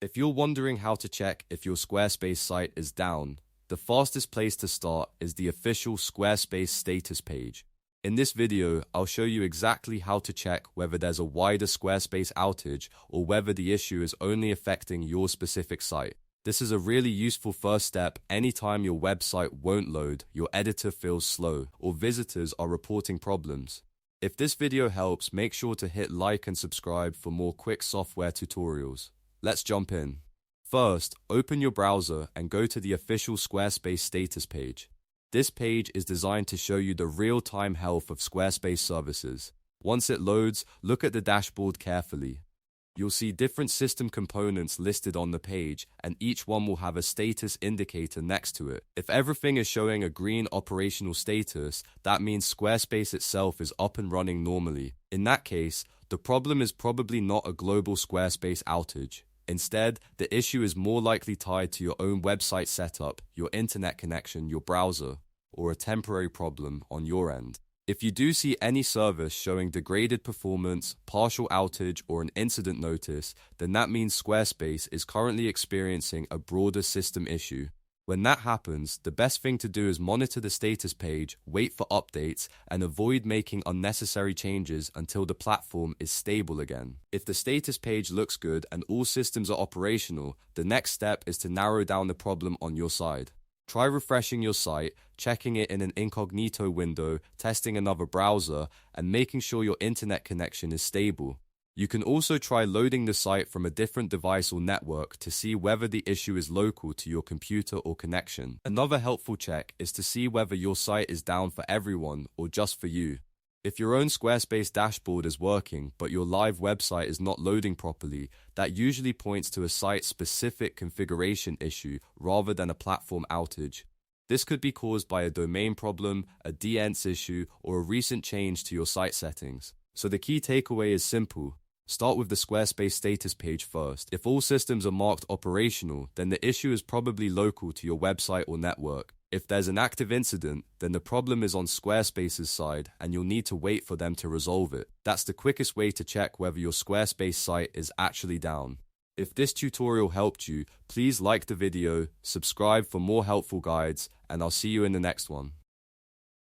If you're wondering how to check if your Squarespace site is down, the fastest place to start is the official Squarespace Status Page. In this video, I'll show you exactly how to check whether there's a wider Squarespace outage or whether the issue is only affecting your specific site. This is a really useful first step anytime your website won't load, your editor feels slow, or visitors are reporting problems. If this video helps, make sure to hit like and subscribe for more quick software tutorials. Let's jump in. First, open your browser and go to the official Squarespace status page. This page is designed to show you the real-time health of Squarespace services. Once it loads, look at the dashboard carefully. You'll see different system components listed on the page, and each one will have a status indicator next to it. If everything is showing a green operational status, that means Squarespace itself is up and running normally. In that case, the problem is probably not a global Squarespace outage. Instead, the issue is more likely tied to your own website setup, your internet connection, your browser, or a temporary problem on your end. If you do see any service showing degraded performance, partial outage, or an incident notice, then that means Squarespace is currently experiencing a broader system issue. When that happens, the best thing to do is monitor the status page, wait for updates, and avoid making unnecessary changes until the platform is stable again. If the status page looks good and all systems are operational, the next step is to narrow down the problem on your side. Try refreshing your site, checking it in an incognito window, testing another browser, and making sure your internet connection is stable. You can also try loading the site from a different device or network to see whether the issue is local to your computer or connection. Another helpful check is to see whether your site is down for everyone or just for you. If your own Squarespace dashboard is working, but your live website is not loading properly, that usually points to a site-specific configuration issue rather than a platform outage. This could be caused by a domain problem, a DNS issue, or a recent change to your site settings. So the key takeaway is simple. Start with the Squarespace status page first. If all systems are marked operational, then the issue is probably local to your website or network. If there's an active incident, then the problem is on Squarespace's side and you'll need to wait for them to resolve it. That's the quickest way to check whether your Squarespace site is actually down. If this tutorial helped you, please like the video, subscribe for more helpful guides, and I'll see you in the next one.